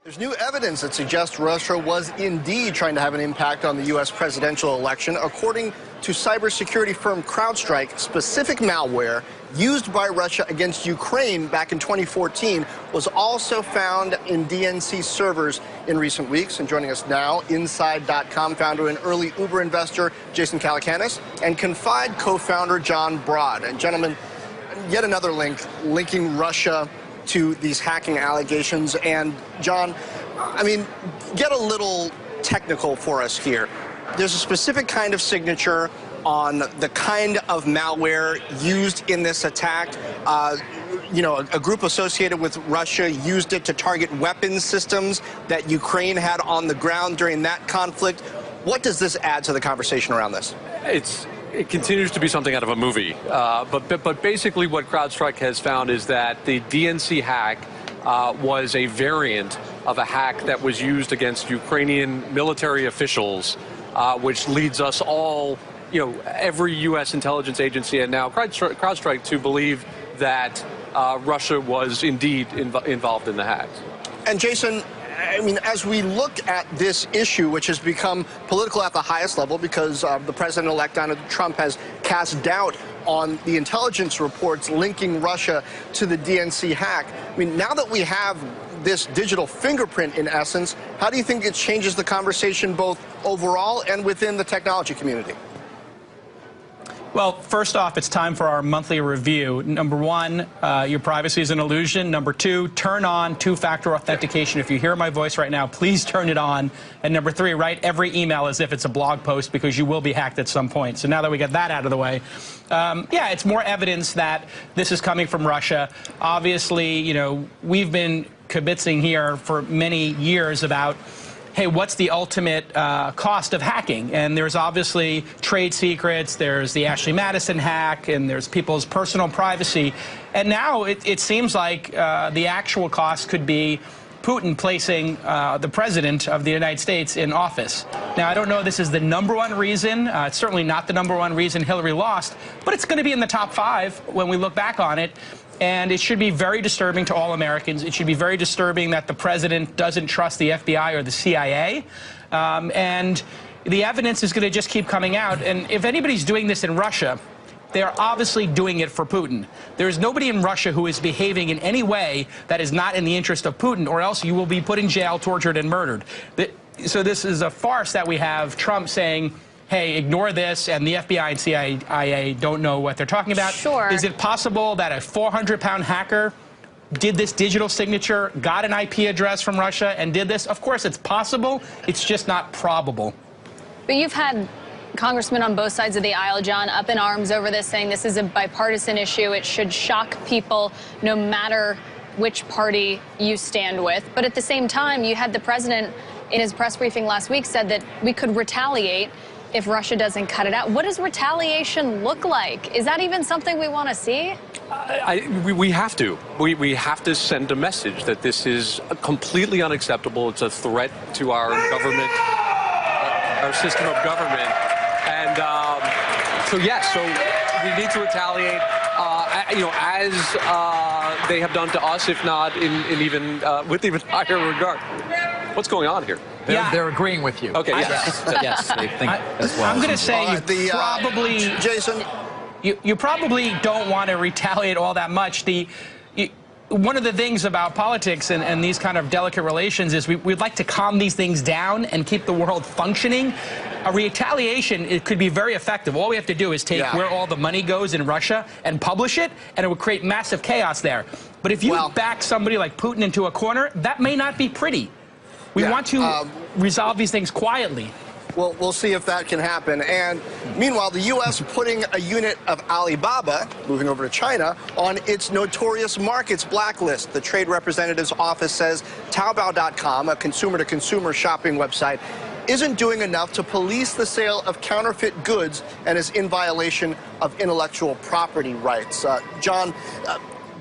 There's new evidence that suggests Russia was indeed trying to have an impact on the U.S. presidential election. According to cybersecurity firm CrowdStrike, specific malware used by Russia against Ukraine back in 2014 was also found in DNC servers in recent weeks. And joining us now, Inside.com founder and early Uber investor Jason Calacanis and Confide co-founder John Broad. And gentlemen, yet another link linking Russia to these hacking allegations. And John, I mean, get a little technical for us here. There's a specific kind of signature on the kind of malware used in this attack. You know, a group associated with Russia used it to target weapons systems that Ukraine had on the ground during that conflict. What does this add to the conversation around this? It continues to be something out of a movie. But basically what CrowdStrike has found is that the DNC hack was a variant of a hack that was used against Ukrainian military officials, which leads us all, you know, every U.S. intelligence agency and now CrowdStrike to believe that Russia was indeed involved in the hacks. And Jason, I mean, as we look at this issue, which has become political at the highest level because the president-elect Donald Trump has cast doubt on the intelligence reports linking Russia to the DNC hack. I mean, now that we have this digital fingerprint, in essence, how do you think it changes the conversation both overall and within the technology community? Well, first off, it's time for our monthly review. Number one, your privacy is an illusion. Number two, turn on two-factor authentication. If you hear my voice right now, please turn it on. And number three, write every email as if it's a blog post because you will be hacked at some point. So now that we got that out of the way, yeah, it's more evidence that this is coming from Russia. Obviously, you know, we've been kibitzing here for many years about, hey, what's the ultimate cost of hacking? And there's obviously trade secrets, there's the Ashley Madison hack, and there's people's personal privacy. And now it seems like the actual cost could be Putin placing the president of the United States in office. Now, I don't know if this is the #1 reason. It's certainly not the #1 reason Hillary lost, but it's going to be in the top 5 when we look back on it. And it should be very disturbing to all Americans. It should be very disturbing that the president doesn't trust the FBI or the CIA. And the evidence is going to just keep coming out. And if anybody's doing this in Russia, they're obviously doing it for Putin. There's nobody in Russia who is behaving in any way that is not in the interest of Putin, or else you will be put in jail, tortured, and murdered. So this is a farce that we have Trump saying, hey, ignore this, and the FBI and CIA don't know what they're talking about. Sure. Is it possible that a 400-pound hacker did this digital signature, got an IP address from Russia, and did this? Of course, it's possible. It's just not probable. But you've had congressmen on both sides of the aisle, John, up in arms over this, saying this is a bipartisan issue. It should shock people no matter which party you stand with. But at the same time, you had the president in his press briefing last week said that we could retaliate if Russia doesn't cut it out. What does retaliation look like? Is that even something we want to see? We have to. We have to send a message that this is completely unacceptable. It's a threat to our government, our system of government. And so, yes, so we need to retaliate, you know, as they have done to us, if not in even with even higher regard. What's going on here? They're agreeing with you. Okay, yes. Yes, they think as well. I'm going to say Jason, you probably don't want to retaliate all that much. One of the things about politics and these kind of delicate relations is we'd like to calm these things down and keep the world functioning. A retaliation, it could be very effective. All we have to do is take where all the money goes in Russia and publish it, and it would create massive chaos there. But if you back somebody like Putin into a corner, that may not be pretty. We want to resolve these things quietly. Well, we'll see if that can happen. And meanwhile, the U.S. putting a unit of Alibaba, moving over to China, on its notorious markets blacklist. The Trade Representative's office says Taobao.com, a consumer-to-consumer shopping website, isn't doing enough to police the sale of counterfeit goods and is in violation of intellectual property rights. John,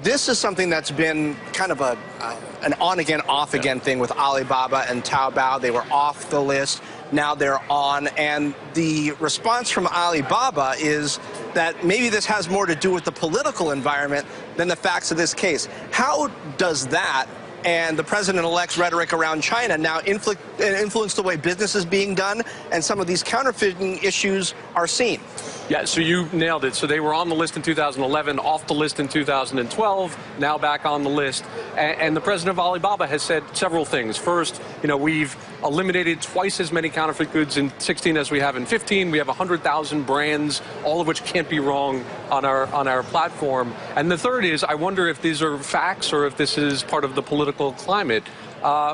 this is something that's been kind of an on-again, off-again thing with Alibaba and Taobao. They were off the list. Now they're on. And the response from Alibaba is that maybe this has more to do with the political environment than the facts of this case. How does that and the president-elect's rhetoric around China now influence the way business is being done, and some of these counterfeiting issues are seen. Yeah, so you nailed it. So they were on the list in 2011, off the list in 2012, now back on the list. And the president of Alibaba has said several things. First, we've eliminated twice as many counterfeit goods in 16 as we have in 15. We have 100,000 brands, all of which can't be wrong on our platform. And the third is, I wonder if these are facts or if this is part of the political climate.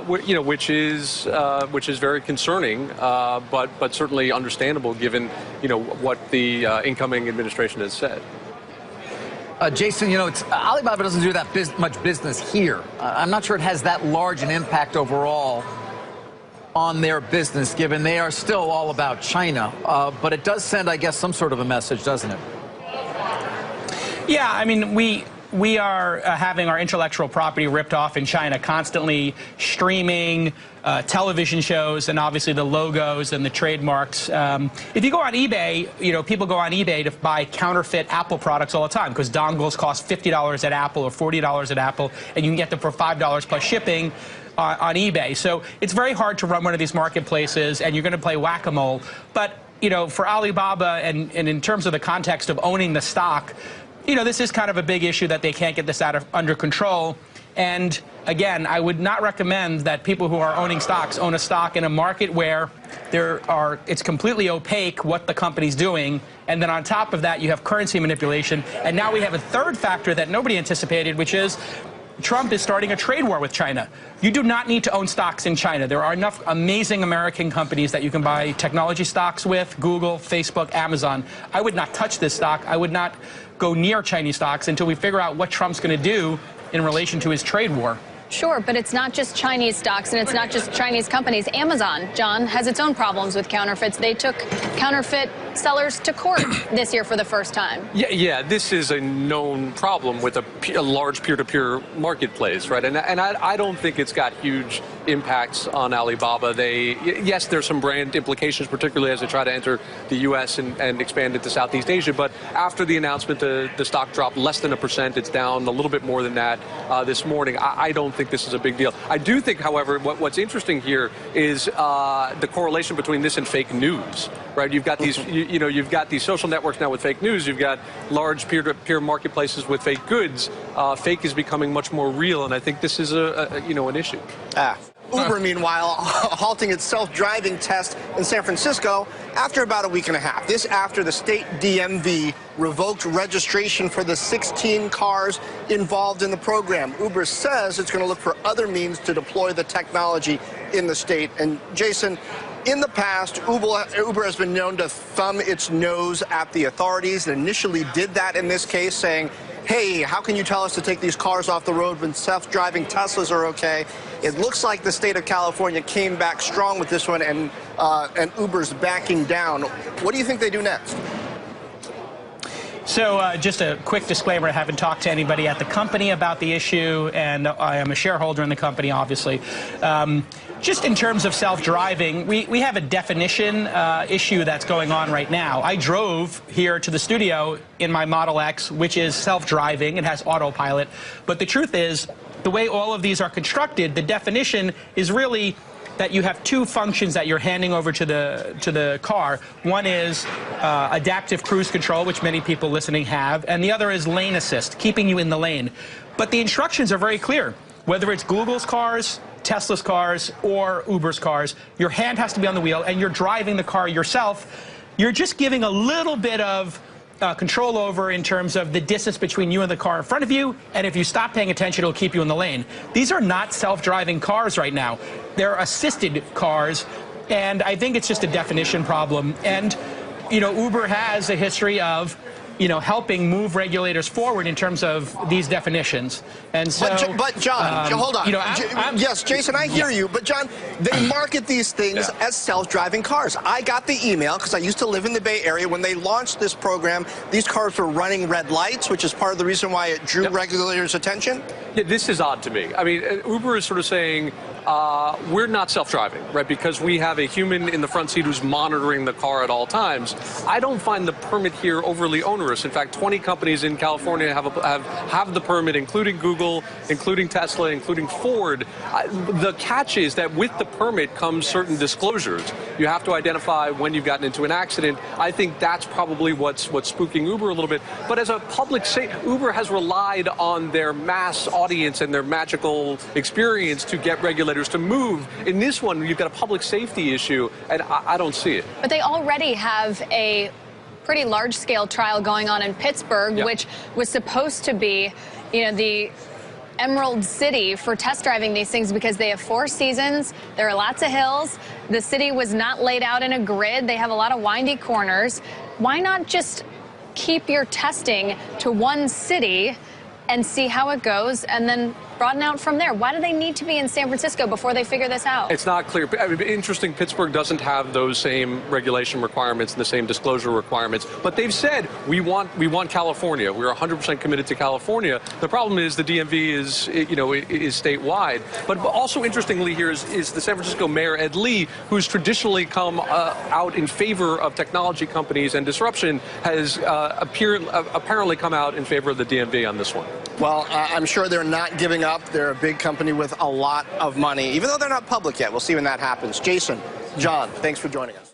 Which is very concerning, but certainly understandable given what the incoming administration has said. Jason, Alibaba doesn't do that much business here. I'm not sure it has that large an impact overall on their business, given they are still all about China. But it does send, I guess, some sort of a message, doesn't it? Yeah, I mean, we are having our intellectual property ripped off in China, constantly streaming television shows and obviously the logos and the trademarks. If you go on eBay, people go on eBay to buy counterfeit Apple products all the time because dongles cost $50 at Apple or $40 at Apple, and you can get them for $5 plus shipping on eBay. So it's very hard to run one of these marketplaces, and you're going to play whack-a-mole. But, for Alibaba and in terms of the context of owning the stock, this is kind of a big issue that they can't get this under control. And again, I would not recommend that people who are owning stocks own a stock in a market where it's completely opaque what the company's doing. And then on top of that, you have currency manipulation. And now we have a third factor that nobody anticipated, which is Trump is starting a trade war with China. You do not need to own stocks in China. There are enough amazing American companies that you can buy technology stocks with: Google, Facebook, Amazon. I would not touch this stock. I would not go near Chinese stocks until we figure out what Trump's going to do in relation to his trade war. Sure, but it's not just Chinese stocks and it's not just Chinese companies. Amazon, John, has its own problems with counterfeits. They took counterfeit sellers to court this year for the first time. Yeah, this is a known problem with a large peer-to-peer marketplace, right? And I don't think it's got huge impacts on Alibaba. Yes, there's some brand implications, particularly as they try to enter the U.S. and expand into Southeast Asia. But after the announcement, the stock dropped less than 1%. It's down a little bit more than that this morning. I don't think this is a big deal. I do think, however, what's interesting here is the correlation between this and fake news, right? You've got these, you've got these social networks now with fake news. You've got large peer-to-peer marketplaces with fake goods. Fake is becoming much more real, and I think this is an issue. Uber, meanwhile, halting its self-driving test in San Francisco after about a week and a half. This after the state DMV revoked registration for the 16 cars involved in the program. Uber says it's going to look for other means to deploy the technology in the state. And Jason, in the past, Uber has been known to thumb its nose at the authorities. It initially did that in this case, saying, hey, how can you tell us to take these cars off the road when self-driving Teslas are okay? It looks like the state of California came back strong with this one, and Uber's backing down. What do you think they do next? So just a quick disclaimer, I haven't talked to anybody at the company about the issue, and I am a shareholder in the company, obviously. Just in terms of self-driving, we have a definition issue that's going on right now. I drove here to the studio in my Model X, which is self-driving. It has autopilot. But the truth is, the way all of these are constructed, the definition is really that you have two functions that you're handing over to the car. One is adaptive cruise control, which many people listening have, and the other is lane assist, keeping you in the lane. But the instructions are very clear. Whether it's Google's cars, Tesla's cars, or Uber's cars, your hand has to be on the wheel, and you're driving the car yourself. You're just giving a little bit of control over in terms of the distance between you and the car in front of you, and if you stop paying attention, it'll keep you in the lane. These are not self-driving cars right now. They're assisted cars, and I think it's just a definition problem. And, Uber has a history of, helping move regulators forward in terms of these definitions. And so, but John, hold on. Yes, Jason, I hear you. But John, they market these things as self-driving cars. I got the email because I used to live in the Bay Area. When they launched this program, these cars were running red lights, which is part of the reason why it drew regulators' attention. Yeah, this is odd to me. I mean, Uber is sort of saying, we're not self-driving, right? Because we have a human in the front seat who's monitoring the car at all times. I don't find the permit here overly onerous. In fact, 20 companies in California have the permit, including Google, including Tesla, including Ford. The catch is that with the permit comes certain disclosures. You have to identify when you've gotten into an accident. I think that's probably what's spooking Uber a little bit. But as a public safety, Uber has relied on their mass audience and their magical experience to get regulators to move. In this one, you've got a public safety issue, and I don't see it. But they already have a pretty large-scale trial going on in Pittsburgh, Yep. which was supposed to be, the Emerald City for test driving these things because they have 4 seasons. There are lots of hills. The city was not laid out in a grid. They have a lot of windy corners. Why not just keep your testing to one city and see how it goes and then broaden out from there? Why do they need to be in San Francisco before they figure this out? It's not clear. I mean, interesting, Pittsburgh doesn't have those same regulation requirements and the same disclosure requirements, but they've said we want California. We're 100% committed to California. The problem is the DMV is statewide. But also interestingly here is the San Francisco Mayor Ed Lee, who's traditionally come out in favor of technology companies and disruption, has apparently come out in favor of the DMV on this one. Well, I'm sure they're not giving up. They're a big company with a lot of money, even though they're not public yet. We'll see when that happens. Jason, John, thanks for joining us.